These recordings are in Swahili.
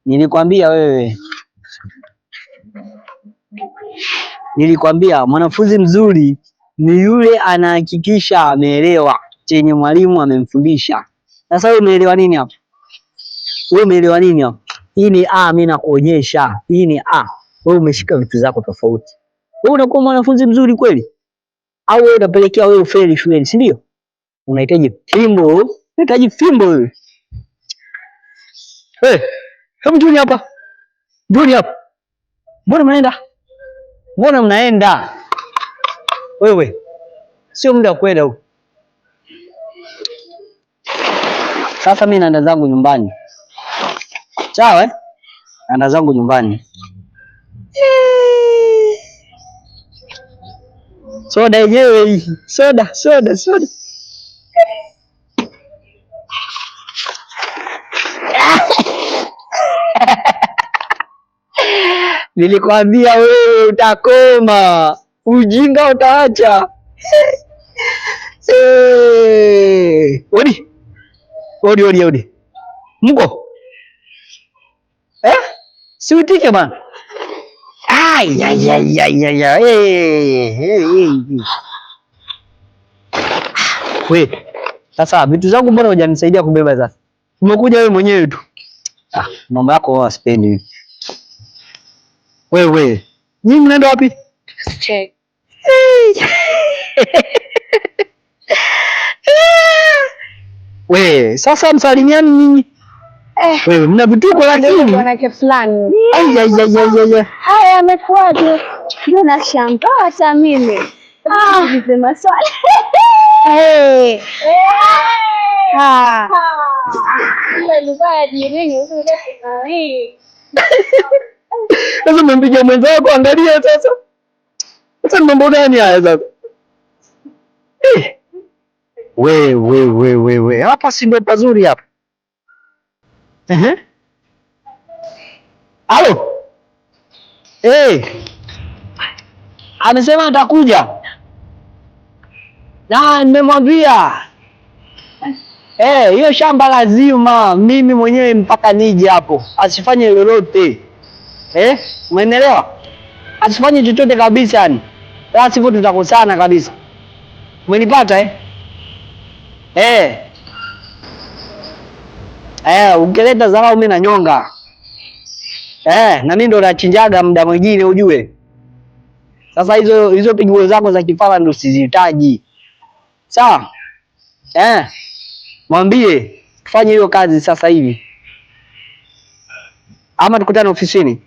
Nilikwambia wewe, nilikwambia mwanafunzi mzuri ni yule anahakikisha ameelewa chenye mwalimu amemfundisha. Sasa wewe umeelewa nini hapo? Wewe umeelewa nini hapo? Hii ni A, mimi nakuonyesha. Hii ni A. Wewe umeshika vitu zako tofauti. Wewe unakuwa mwanafunzi mzuri kweli? Au wewe unapelekea wewe ufeli shuleni, si ndio? Unahitaji fimbo. Unahitaji fimbo wewe. Hebu njoni hapa. Njoni hapa. Mbona mnaenda? Mbona mnaenda? Wewe. Sio muda wa kwenda huko. Sasa mimi naenda zangu nyumbani. Sawa? Naenda zangu nyumbani. Soda yenyewe hii. Soda. Nilikwambia wewe utakoma. Ujinga utaacha. Odi. Mko? Si uitike bana. We, sasa vitu zangu mbona hujanisaidia kubeba sasa? Umekuja wewe mwenyewe tu. Mambo yako wao sipendi. Wewe, nyinyi mnaenda wapi? Check. We, sasa msalimiani nyinyi. Wewe mna vituko lakini. Mwanake fulani. Haya amekuaje? Ndio nashangaa hata mimi. Nipe maswali. Sasa mpiga mwenzako, angalia sasa. Sasa mambo gani haya sasa? We. Hapa si ndo pazuri hapa. Halo. Amesema atakuja. Na nimemwambia. Hiyo shamba lazima mimi mwenyewe mpaka nije hapo. Asifanye lolote. Umeelewa? Asifanye chochote kabisa yani. La sivyo tutakosana kabisa. Umenipata ukileta dharau mimi nanyonga. Na mimi ndo nachinjaga muda mwingine ujue. Sasa hizo pigo zako za kifala ndo sizihitaji. Sawa? Mwambie tufanye hiyo kazi sasa hivi. Ama tukutane ofisini.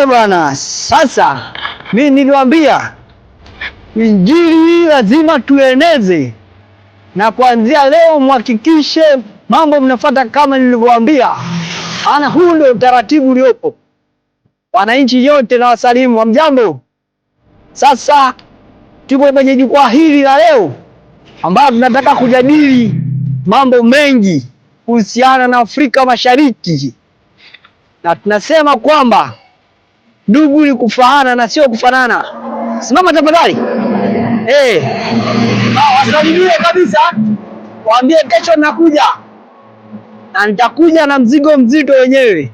Bwana, sasa mimi niliwaambia injili hii lazima tueneze, na kuanzia leo mhakikishe mambo mnafuata kama nilivyowaambia. Ana huu ndio utaratibu uliopo. Wananchi yote na wasalimu wa mjambo. Sasa tupo kwenye jukwaa hili la leo ambapo tunataka kujadili mambo mengi kuhusiana na Afrika Mashariki, na tunasema kwamba ndugu ni kufaana na sio kufanana. Simama tafadhali. Wasalimie kabisa, waambie kesho nakuja, na nitakuja na mzigo mzito wenyewe.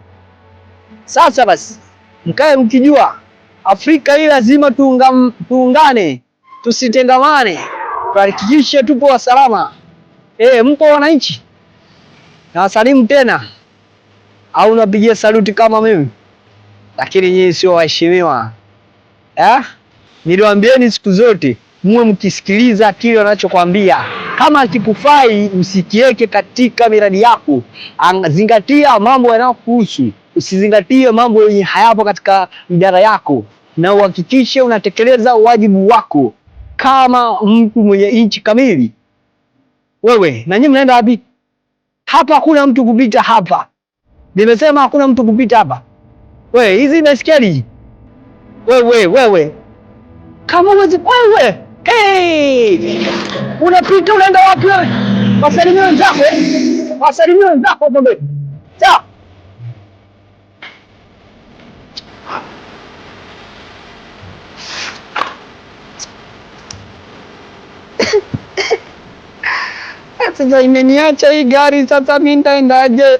Sasa basi, mkae mkijua Afrika hii lazima tuungane, tusitengamane, tuhakikishe tupo wasalama. Mpo wananchi? Na wasalimu tena, au napigia saluti kama mimi? Lakini nyinyi sio waheshimiwa. Niliwaambieni siku zote muwe mkisikiliza kile wanachokwambia. Kama kikufai usikiweke katika miradi yako. Zingatia mambo yanayokuhusu, usizingatie mambo yenye hayapo katika idara yako, na uhakikishe unatekeleza wajibu wako kama mtu mwenye nchi kamili. Wewe na nyinyi mnaenda wapi? Hapa hakuna mtu kupita hapa. Nimesema hakuna mtu kupita hapa. Wewe hizi baiskeli. Wewe. Kama uwezi wewe. Unapita unaenda wapi wewe? Wasalimie wenzako. Wasalimie wenzako bebe. Sawa. Sasa imeniacha hii gari, sasa mimi nitaendaje?